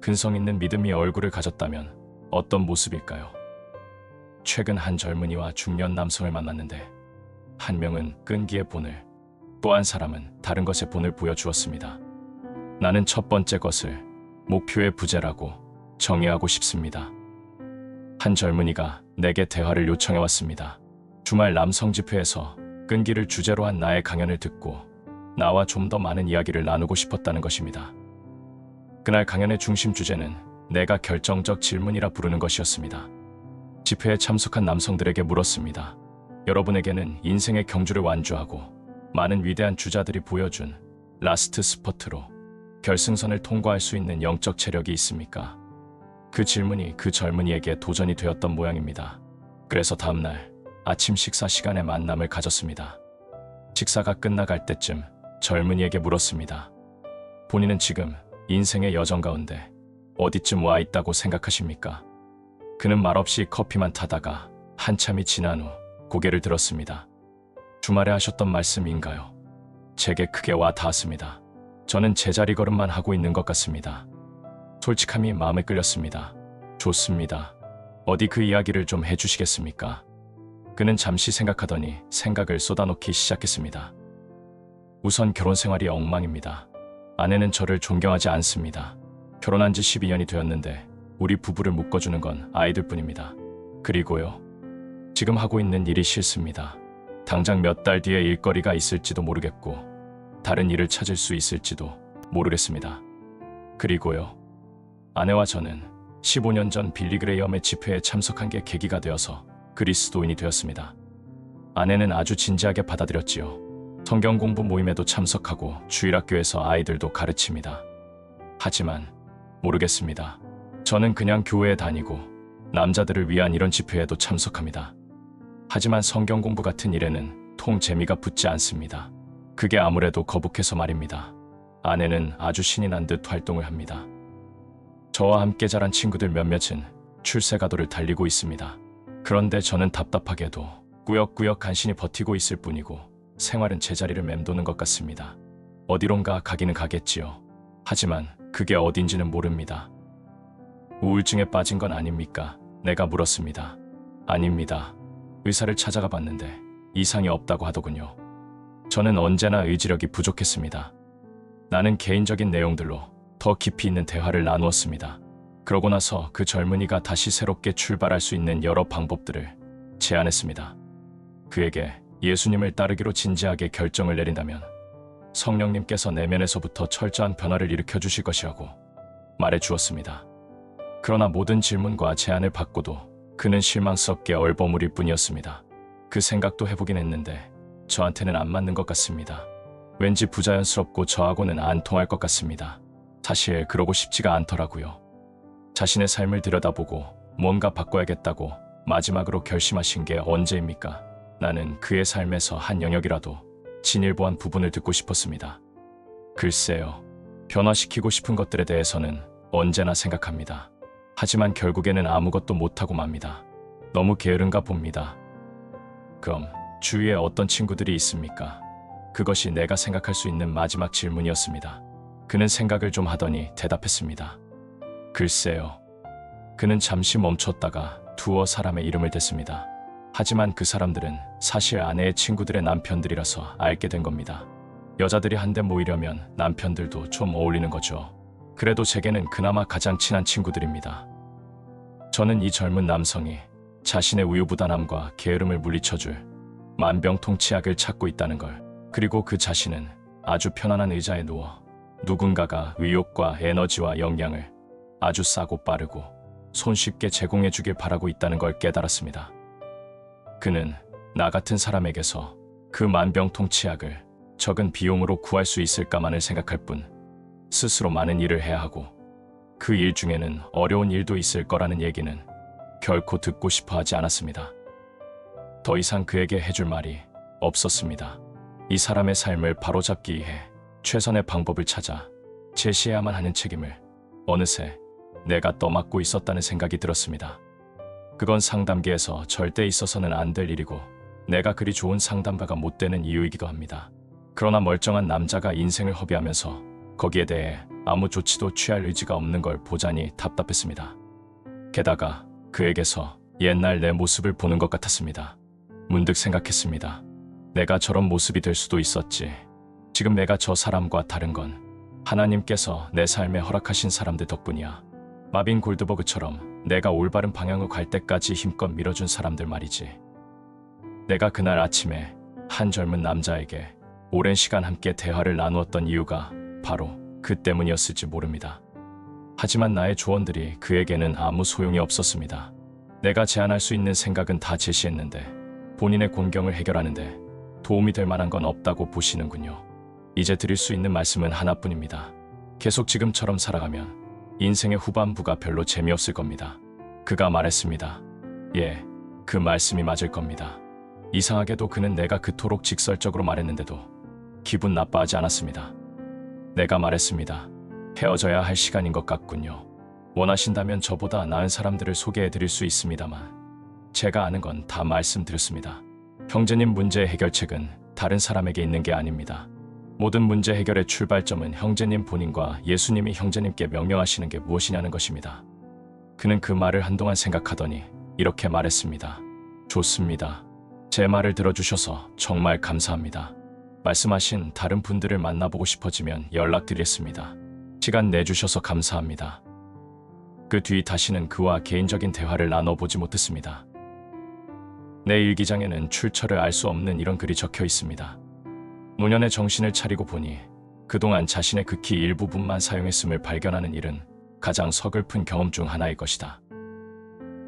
근성 있는 믿음이 얼굴을 가졌다면 어떤 모습일까요? 최근 한 젊은이와 중년 남성을 만났는데 한 명은 끈기의 본을, 또 한 사람은 다른 것의 본을 보여주었습니다. 나는 첫 번째 것을 목표의 부재라고 정의하고 싶습니다. 한 젊은이가 내게 대화를 요청해 왔습니다. 주말 남성 집회에서 끈기를 주제로 한 나의 강연을 듣고 나와 좀 더 많은 이야기를 나누고 싶었다는 것입니다. 그날 강연의 중심 주제는 내가 결정적 질문이라 부르는 것이었습니다. 집회에 참석한 남성들에게 물었습니다. 여러분에게는 인생의 경주를 완주하고 많은 위대한 주자들이 보여준 라스트 스퍼트로 결승선을 통과할 수 있는 영적 체력이 있습니까? 그 질문이 그 젊은이에게 도전이 되었던 모양입니다. 그래서 다음날 아침 식사 시간에 만남을 가졌습니다. 식사가 끝나갈 때쯤 젊은이에게 물었습니다. 본인은 지금 인생의 여정 가운데 어디쯤 와 있다고 생각하십니까? 그는 말없이 커피만 타다가 한참이 지난 후 고개를 들었습니다. 주말에 하셨던 말씀인가요? 제게 크게 와 닿았습니다. 저는 제자리 걸음만 하고 있는 것 같습니다. 솔직함이 마음에 끌렸습니다. 좋습니다. 어디 그 이야기를 좀 해주시겠습니까? 그는 잠시 생각하더니 생각을 쏟아놓기 시작했습니다. 우선 결혼 생활이 엉망입니다. 아내는 저를 존경하지 않습니다. 결혼한 지 12년이 되었는데 우리 부부를 묶어주는 건 아이들뿐입니다. 그리고요, 지금 하고 있는 일이 싫습니다. 당장 몇 달 뒤에 일거리가 있을지도 모르겠고 다른 일을 찾을 수 있을지도 모르겠습니다. 그리고요, 아내와 저는 15년 전 빌리그레이엄의 집회에 참석한 게 계기가 되어서 그리스도인이 되었습니다. 아내는 아주 진지하게 받아들였지요. 성경 공부 모임에도 참석하고 주일학교에서 아이들도 가르칩니다. 하지만 모르겠습니다. 저는 그냥 교회에 다니고 남자들을 위한 이런 집회에도 참석합니다. 하지만 성경 공부 같은 일에는 통 재미가 붙지 않습니다. 그게 아무래도 거북해서 말입니다. 아내는 아주 신이 난 듯 활동을 합니다. 저와 함께 자란 친구들 몇몇은 출세가도를 달리고 있습니다. 그런데 저는 답답하게도 꾸역꾸역 간신히 버티고 있을 뿐이고 생활은 제자리를 맴도는 것 같습니다. 어디론가 가기는 가겠지요. 하지만 그게 어딘지는 모릅니다. 우울증에 빠진 건 아닙니까? 내가 물었습니다. 아닙니다. 의사를 찾아가 봤는데 이상이 없다고 하더군요. 저는 언제나 의지력이 부족했습니다. 나는 개인적인 내용들로 더 깊이 있는 대화를 나누었습니다. 그러고 나서 그 젊은이가 다시 새롭게 출발할 수 있는 여러 방법들을 제안했습니다. 그에게 예수님을 따르기로 진지하게 결정을 내린다면 성령님께서 내면에서부터 철저한 변화를 일으켜 주실 것이라고 말해 주었습니다. 그러나 모든 질문과 제안을 받고도 그는 실망스럽게 얼버무릴 뿐이었습니다. 그 생각도 해보긴 했는데 저한테는 안 맞는 것 같습니다. 왠지 부자연스럽고 저하고는 안 통할 것 같습니다. 사실 그러고 싶지가 않더라고요. 자신의 삶을 들여다보고 뭔가 바꿔야겠다고 마지막으로 결심하신 게 언제입니까? 나는 그의 삶에서 한 영역이라도 진일보한 부분을 듣고 싶었습니다. 글쎄요, 변화시키고 싶은 것들에 대해서는 언제나 생각합니다. 하지만 결국에는 아무것도 못하고 맙니다. 너무 게으른가 봅니다. 그럼 주위에 어떤 친구들이 있습니까? 그것이 내가 생각할 수 있는 마지막 질문이었습니다. 그는 생각을 좀 하더니 대답했습니다. 글쎄요. 그는 잠시 멈췄다가 두어 사람의 이름을 댔습니다. 하지만 그 사람들은 사실 아내의 친구들의 남편들이라서 알게 된 겁니다. 여자들이 한데 모이려면 남편들도 좀 어울리는 거죠. 그래도 제게는 그나마 가장 친한 친구들입니다. 저는 이 젊은 남성이 자신의 우유부단함과 게으름을 물리쳐줄 만병통치약을 찾고 있다는 걸, 그리고 그 자신은 아주 편안한 의자에 누워 누군가가 의욕과 에너지와 영양을 아주 싸고 빠르고 손쉽게 제공해 주길 바라고 있다는 걸 깨달았습니다. 그는 나 같은 사람에게서 그 만병통치약을 적은 비용으로 구할 수 있을까만을 생각할 뿐 스스로 많은 일을 해야 하고 그 일 중에는 어려운 일도 있을 거라는 얘기는 결코 듣고 싶어 하지 않았습니다. 더 이상 그에게 해줄 말이 없었습니다. 이 사람의 삶을 바로잡기 위해 최선의 방법을 찾아 제시해야만 하는 책임을 어느새 내가 떠맡고 있었다는 생각이 들었습니다. 그건 상담계에서 절대 있어서는 안 될 일이고 내가 그리 좋은 상담가가 못 되는 이유이기도 합니다. 그러나 멀쩡한 남자가 인생을 허비하면서 거기에 대해 아무 조치도 취할 의지가 없는 걸 보자니 답답했습니다. 게다가 그에게서 옛날 내 모습을 보는 것 같았습니다. 문득 생각했습니다. 내가 저런 모습이 될 수도 있었지. 지금 내가 저 사람과 다른 건 하나님께서 내 삶에 허락하신 사람들 덕분이야. 마빈 골드버그처럼 내가 올바른 방향으로 갈 때까지 힘껏 밀어준 사람들 말이지. 내가 그날 아침에 한 젊은 남자에게 오랜 시간 함께 대화를 나누었던 이유가 바로 그 때문이었을지 모릅니다. 하지만 나의 조언들이 그에게는 아무 소용이 없었습니다. 내가 제안할 수 있는 생각은 다 제시했는데 본인의 곤경을 해결하는데 도움이 될 만한 건 없다고 보시는군요. 이제 드릴 수 있는 말씀은 하나뿐입니다. 계속 지금처럼 살아가면 인생의 후반부가 별로 재미없을 겁니다. 그가 말했습니다. 예, 그 말씀이 맞을 겁니다. 이상하게도 그는 내가 그토록 직설적으로 말했는데도 기분 나빠하지 않았습니다. 내가 말했습니다. 헤어져야 할 시간인 것 같군요. 원하신다면 저보다 나은 사람들을 소개해드릴 수 있습니다만 제가 아는 건 다 말씀드렸습니다. 형제님 문제 해결책은 다른 사람에게 있는 게 아닙니다. 모든 문제 해결의 출발점은 형제님 본인과 예수님이 형제님께 명령하시는 게 무엇이냐는 것입니다. 그는 그 말을 한동안 생각하더니 이렇게 말했습니다. 좋습니다. 제 말을 들어주셔서 정말 감사합니다. 말씀하신 다른 분들을 만나보고 싶어지면 연락드리겠습니다. 시간 내주셔서 감사합니다. 그 뒤 다시는 그와 개인적인 대화를 나눠보지 못했습니다. 내 일기장에는 출처를 알 수 없는 이런 글이 적혀 있습니다. 노년의 정신을 차리고 보니 그동안 자신의 극히 일부분만 사용했음을 발견하는 일은 가장 서글픈 경험 중 하나일 것이다.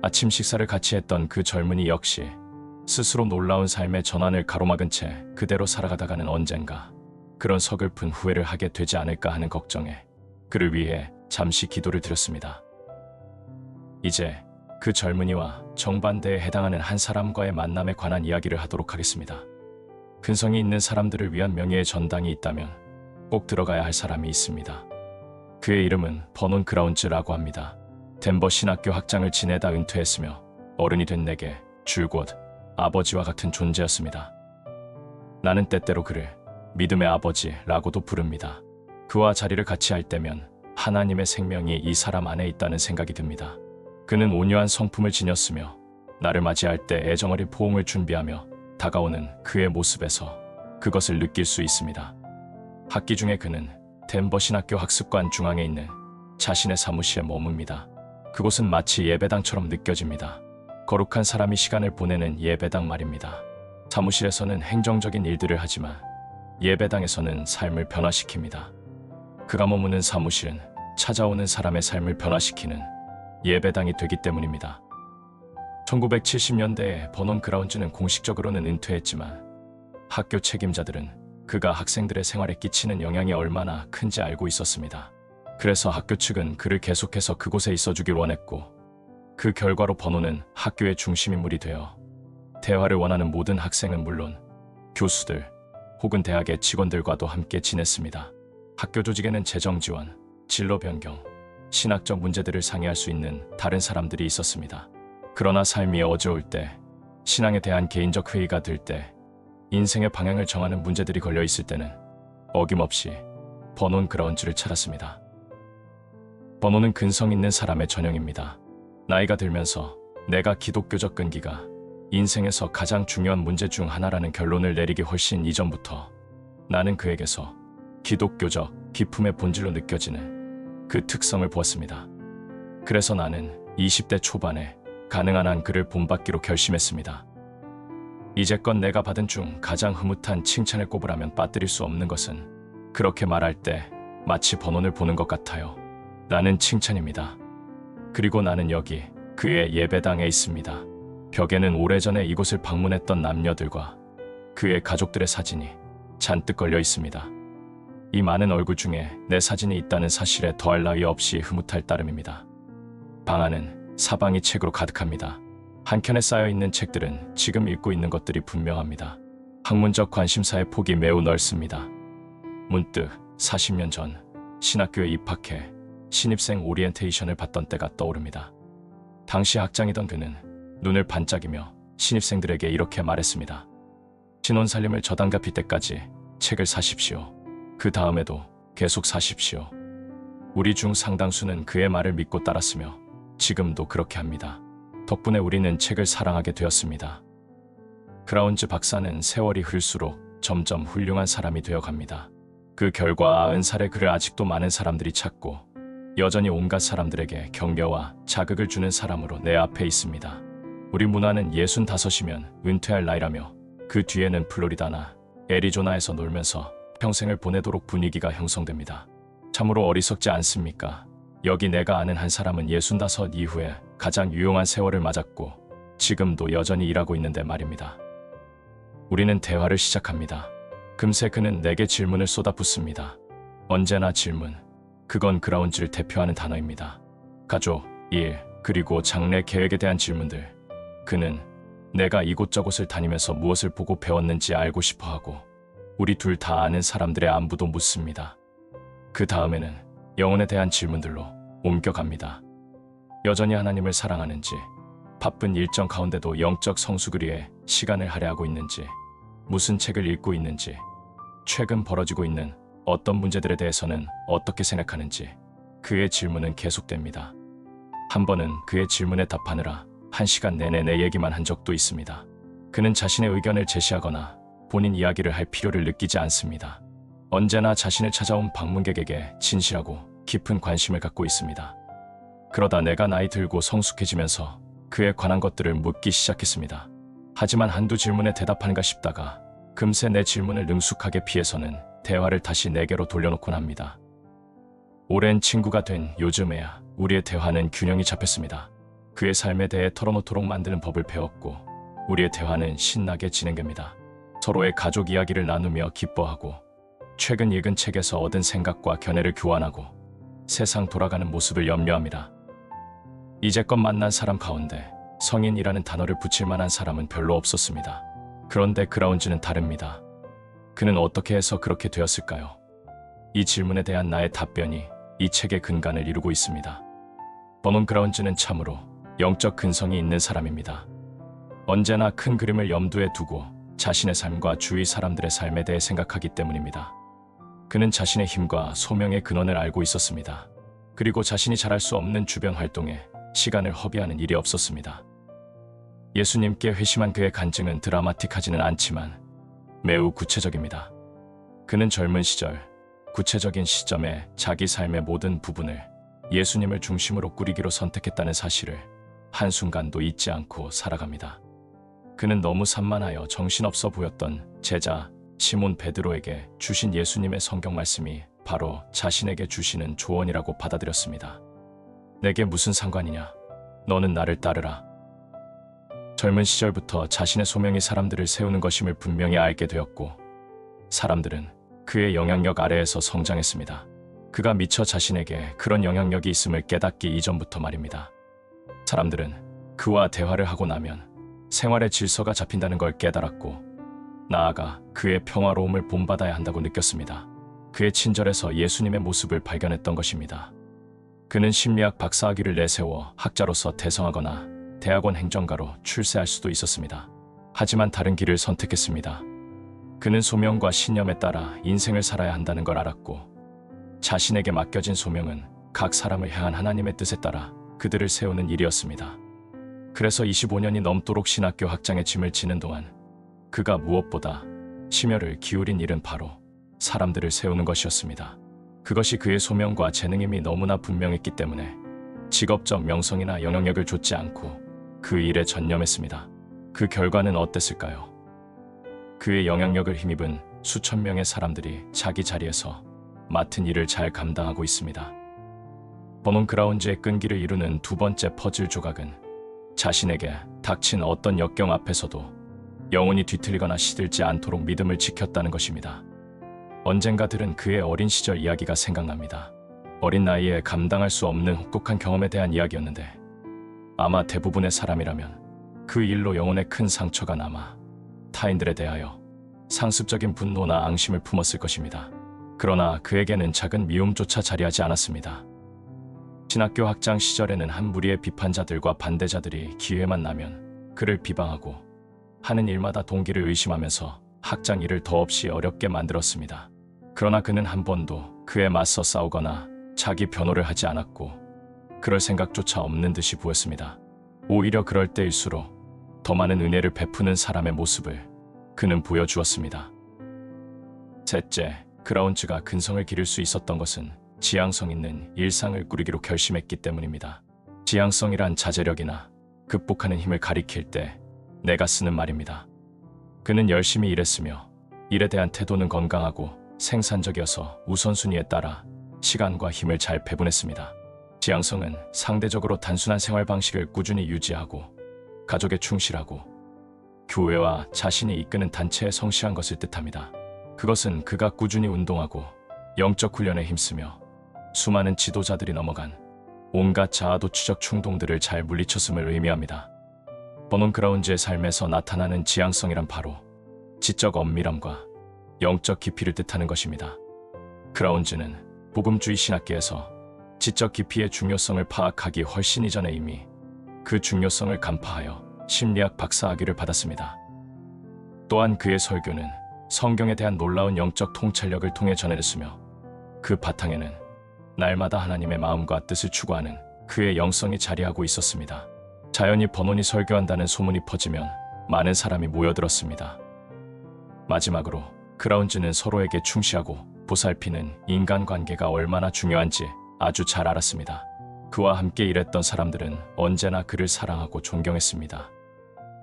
아침 식사를 같이 했던 그 젊은이 역시 스스로 놀라운 삶의 전환을 가로막은 채 그대로 살아가다가는 언젠가 그런 서글픈 후회를 하게 되지 않을까 하는 걱정에 그를 위해 잠시 기도를 드렸습니다. 이제 그 젊은이와 정반대에 해당하는 한 사람과의 만남에 관한 이야기를 하도록 하겠습니다. 근성이 있는 사람들을 위한 명예의 전당이 있다면 꼭 들어가야 할 사람이 있습니다. 그의 이름은 버논 그라운즈라고 합니다. 덴버 신학교 학장을 지내다 은퇴했으며 어른이 된 내게 줄곧 아버지와 같은 존재였습니다. 나는 때때로 그를 믿음의 아버지라고도 부릅니다. 그와 자리를 같이 할 때면 하나님의 생명이 이 사람 안에 있다는 생각이 듭니다. 그는 온유한 성품을 지녔으며 나를 맞이할 때 애정어린 포옹을 준비하며 다가오는 그의 모습에서 그것을 느낄 수 있습니다. 학기 중에 그는 덴버 신학교 학습관 중앙에 있는 자신의 사무실에 머뭅니다. 그곳은 마치 예배당처럼 느껴집니다. 거룩한 사람이 시간을 보내는 예배당 말입니다. 사무실에서는 행정적인 일들을 하지만 예배당에서는 삶을 변화시킵니다. 그가 머무는 사무실은 찾아오는 사람의 삶을 변화시키는 예배당이 되기 때문입니다. 1970년대에 버논 그라운즈는 공식적으로는 은퇴했지만 학교 책임자들은 그가 학생들의 생활에 끼치는 영향이 얼마나 큰지 알고 있었습니다. 그래서 학교 측은 그를 계속해서 그곳에 있어주길 원했고 그 결과로 버논은 학교의 중심인물이 되어 대화를 원하는 모든 학생은 물론 교수들 혹은 대학의 직원들과도 함께 지냈습니다. 학교 조직에는 재정 지원, 진로 변경, 신학적 문제들을 상의할 수 있는 다른 사람들이 있었습니다. 그러나 삶이 어려울 때, 신앙에 대한 개인적 회의가 들 때, 인생의 방향을 정하는 문제들이 걸려 있을 때는 어김없이 버논 그라운즈를 찾았습니다. 버논은 근성 있는 사람의 전형입니다. 나이가 들면서 내가 기독교적 끈기가 인생에서 가장 중요한 문제 중 하나라는 결론을 내리기 훨씬 이전부터 나는 그에게서 기독교적 기품의 본질로 느껴지는 그 특성을 보았습니다. 그래서 나는 20대 초반에 가능한 한 그를 본받기로 결심했습니다. 이제껏 내가 받은 중 가장 흐뭇한 칭찬을 꼽으라면 빠뜨릴 수 없는 것은 그렇게 말할 때 마치 버논을 보는 것 같아요. 나는 칭찬입니다. 그리고 나는 여기 그의 예배당에 있습니다. 벽에는 오래전에 이곳을 방문했던 남녀들과 그의 가족들의 사진이 잔뜩 걸려 있습니다. 이 많은 얼굴 중에 내 사진이 있다는 사실에 더할 나위 없이 흐뭇할 따름입니다. 방 안은 사방이 책으로 가득합니다. 한켠에 쌓여있는 책들은 지금 읽고 있는 것들이 분명합니다. 학문적 관심사의 폭이 매우 넓습니다. 문득 40년 전 신학교에 입학해 신입생 오리엔테이션을 받던 때가 떠오릅니다. 당시 학장이던 그는 눈을 반짝이며 신입생들에게 이렇게 말했습니다. 신혼살림을 저당 갚을 때까지 책을 사십시오. 그 다음에도 계속 사십시오. 우리 중 상당수는 그의 말을 믿고 따랐으며 지금도 그렇게 합니다. 덕분에 우리는 책을 사랑하게 되었습니다. 크라운즈 박사는 세월이 흐를수록 점점 훌륭한 사람이 되어갑니다. 그 결과 90살의 그를 아직도 많은 사람들이 찾고 여전히 온갖 사람들에게 격려와 자극을 주는 사람으로 내 앞에 있습니다. 우리 문화는 65이면 은퇴할 나이라며 그 뒤에는 플로리다나 애리조나에서 놀면서 평생을 보내도록 분위기가 형성됩니다. 참으로 어리석지 않습니까? 여기 내가 아는 한 사람은 65 이후에 가장 유용한 세월을 맞았고 지금도 여전히 일하고 있는데 말입니다. 우리는 대화를 시작합니다. 금세 그는 내게 질문을 쏟아붓습니다. 언제나 질문. 그건 크라운즈를 대표하는 단어입니다. 가족, 일, 그리고 장래 계획에 대한 질문들. 그는 내가 이곳저곳을 다니면서 무엇을 보고 배웠는지 알고 싶어하고 우리 둘 다 아는 사람들의 안부도 묻습니다. 그 다음에는 영혼에 대한 질문들로 옮겨갑니다. 여전히 하나님을 사랑하는지, 바쁜 일정 가운데도 영적 성숙을 위해 시간을 할애하고 있는지, 무슨 책을 읽고 있는지, 최근 벌어지고 있는 어떤 문제들에 대해서는 어떻게 생각하는지 그의 질문은 계속됩니다. 한 번은 그의 질문에 답하느라 1시간 내내 내 얘기만 한 적도 있습니다. 그는 자신의 의견을 제시하거나 본인 이야기를 할 필요를 느끼지 않습니다. 언제나 자신을 찾아온 방문객에게 진실하고 깊은 관심을 갖고 있습니다. 그러다 내가 나이 들고 성숙해지면서 그에 관한 것들을 묻기 시작했습니다. 하지만 한두 질문에 대답하는가 싶다가 금세 내 질문을 능숙하게 피해서는 대화를 다시 내게로 돌려놓곤 합니다. 오랜 친구가 된 요즘에야 우리의 대화는 균형이 잡혔습니다. 그의 삶에 대해 털어놓도록 만드는 법을 배웠고 우리의 대화는 신나게 진행됩니다. 서로의 가족 이야기를 나누며 기뻐하고 최근 읽은 책에서 얻은 생각과 견해를 교환하고 세상 돌아가는 모습을 염려합니다. 이제껏 만난 사람 가운데 성인이라는 단어를 붙일 만한 사람은 별로 없었습니다. 그런데 크라운즈는 다릅니다. 그는 어떻게 해서 그렇게 되었을까요? 이 질문에 대한 나의 답변이 이 책의 근간을 이루고 있습니다. 버논 크라운즈는 참으로 영적 근성이 있는 사람입니다. 언제나 큰 그림을 염두에 두고 자신의 삶과 주위 사람들의 삶에 대해 생각하기 때문입니다. 그는 자신의 힘과 소명의 근원을 알고 있었습니다. 그리고 자신이 잘할 수 없는 주변 활동에 시간을 허비하는 일이 없었습니다. 예수님께 회심한 그의 간증은 드라마틱하지는 않지만 매우 구체적입니다. 그는 젊은 시절, 구체적인 시점에 자기 삶의 모든 부분을 예수님을 중심으로 꾸리기로 선택했다는 사실을 한순간도 잊지 않고 살아갑니다. 그는 너무 산만하여 정신없어 보였던 제자 시몬 베드로에게 주신 예수님의 성경 말씀이 바로 자신에게 주시는 조언이라고 받아들였습니다. 내게 무슨 상관이냐? 너는 나를 따르라. 젊은 시절부터 자신의 소명이 사람들을 세우는 것임을 분명히 알게 되었고 사람들은 그의 영향력 아래에서 성장했습니다. 그가 미처 자신에게 그런 영향력이 있음을 깨닫기 이전부터 말입니다. 사람들은 그와 대화를 하고 나면 생활의 질서가 잡힌다는 걸 깨달았고 나아가 그의 평화로움을 본받아야 한다고 느꼈습니다. 그의 친절에서 예수님의 모습을 발견했던 것입니다. 그는 심리학 박사학위를 내세워 학자로서 대성하거나 대학원 행정가로 출세할 수도 있었습니다. 하지만 다른 길을 선택했습니다. 그는 소명과 신념에 따라 인생을 살아야 한다는 걸 알았고 자신에게 맡겨진 소명은 각 사람을 향한 하나님의 뜻에 따라 그들을 세우는 일이었습니다. 그래서 25년이 넘도록 신학교 학장의 짐을 지는 동안 그가 무엇보다 심혈을 기울인 일은 바로 사람들을 세우는 것이었습니다. 그것이 그의 소명과 재능임이 너무나 분명했기 때문에 직업적 명성이나 영향력을 좇지 않고 그 일에 전념했습니다. 그 결과는 어땠을까요? 그의 영향력을 힘입은 수천 명의 사람들이 자기 자리에서 맡은 일을 잘 감당하고 있습니다. 버논 크라운즈의 끈기를 이루는 두 번째 퍼즐 조각은 자신에게 닥친 어떤 역경 앞에서도 영혼이 뒤틀리거나 시들지 않도록 믿음을 지켰다는 것입니다. 언젠가 들은 그의 어린 시절 이야기가 생각납니다. 어린 나이에 감당할 수 없는 혹독한 경험에 대한 이야기였는데 아마 대부분의 사람이라면 그 일로 영혼에 큰 상처가 남아 타인들에 대하여 상습적인 분노나 앙심을 품었을 것입니다. 그러나 그에게는 작은 미움조차 자리하지 않았습니다. 신학교 학장 시절에는 한 무리의 비판자들과 반대자들이 기회만 나면 그를 비방하고 하는 일마다 동기를 의심하면서 학장 일을 더없이 어렵게 만들었습니다. 그러나 그는 한 번도 그에 맞서 싸우거나 자기 변호를 하지 않았고 그럴 생각조차 없는 듯이 보였습니다. 오히려 그럴 때일수록 더 많은 은혜를 베푸는 사람의 모습을 그는 보여주었습니다. 셋째, 그라운즈가 근성을 기를 수 있었던 것은 지향성 있는 일상을 꾸리기로 결심했기 때문입니다. 지향성이란 자제력이나 극복하는 힘을 가리킬 때 내가 쓰는 말입니다. 그는 열심히 일했으며 일에 대한 태도는 건강하고 생산적이어서 우선순위에 따라 시간과 힘을 잘 배분했습니다. 지향성은 상대적으로 단순한 생활 방식을 꾸준히 유지하고 가족에 충실하고 교회와 자신이 이끄는 단체에 성실한 것을 뜻합니다. 그것은 그가 꾸준히 운동하고 영적 훈련에 힘쓰며 수많은 지도자들이 넘어간 온갖 자아도취적 충동들을 잘 물리쳤음을 의미합니다. 버논 그라운즈의 삶에서 나타나는 지향성이란 바로 지적 엄밀함과 영적 깊이를 뜻하는 것입니다. 그라운즈는 복음주의 신학계에서 지적 깊이의 중요성을 파악하기 훨씬 이전에 이미 그 중요성을 간파하여 심리학 박사학위를 받았습니다. 또한 그의 설교는 성경에 대한 놀라운 영적 통찰력을 통해 전해졌으며 그 바탕에는 날마다 하나님의 마음과 뜻을 추구하는 그의 영성이 자리하고 있었습니다. 자연히 버논이 설교한다는 소문이 퍼지면 많은 사람이 모여들었습니다. 마지막으로 그라운즈는 서로에게 충실하고 보살피는 인간관계가 얼마나 중요한지 아주 잘 알았습니다. 그와 함께 일했던 사람들은 언제나 그를 사랑하고 존경했습니다.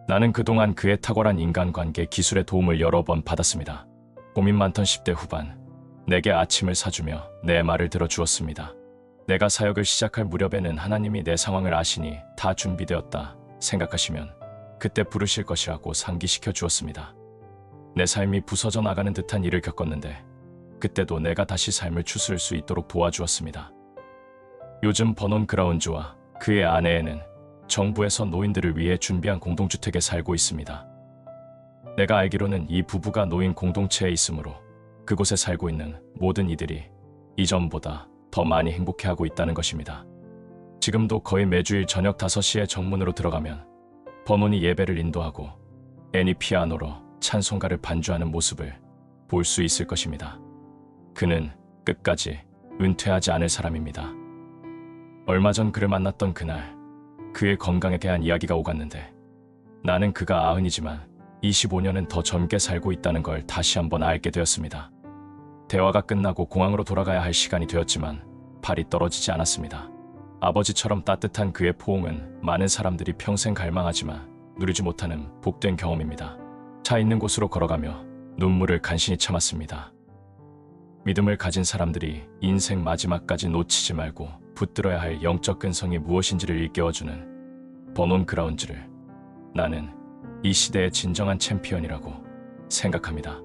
나는 그동안 그의 탁월한 인간관계 기술의 도움을 여러 번 받았습니다. 고민 많던 10대 후반, 내게 아침을 사주며 내 말을 들어주었습니다. 내가 사역을 시작할 무렵에는 하나님이 내 상황을 아시니 다 준비되었다 생각하시면 그때 부르실 것이라고 상기시켜 주었습니다. 내 삶이 부서져 나가는 듯한 일을 겪었는데 그때도 내가 다시 삶을 추스를 수 있도록 도와주었습니다. 요즘 버논 그라운즈와 그의 아내에는 정부에서 노인들을 위해 준비한 공동주택에 살고 있습니다. 내가 알기로는 이 부부가 노인 공동체에 있으므로 그곳에 살고 있는 모든 이들이 이전보다 더 많이 행복해하고 있다는 것입니다. 지금도 거의 매주일 저녁 5시에 정문으로 들어가면 버논이 예배를 인도하고 애니 피아노로 찬송가를 반주하는 모습을 볼 수 있을 것입니다. 그는 끝까지 은퇴하지 않을 사람입니다. 얼마 전 그를 만났던 그날 그의 건강에 대한 이야기가 오갔는데 나는 그가 90이지만 25년은 더 젊게 살고 있다는 걸 다시 한번 알게 되었습니다. 대화가 끝나고 공항으로 돌아가야 할 시간이 되었지만 발이 떨어지지 않았습니다. 아버지처럼 따뜻한 그의 포옹은 많은 사람들이 평생 갈망하지만 누리지 못하는 복된 경험입니다. 차 있는 곳으로 걸어가며 눈물을 간신히 참았습니다. 믿음을 가진 사람들이 인생 마지막까지 놓치지 말고 붙들어야 할 영적 근성이 무엇인지를 일깨워주는 버논 그라운즈를 나는 이 시대의 진정한 챔피언이라고 생각합니다.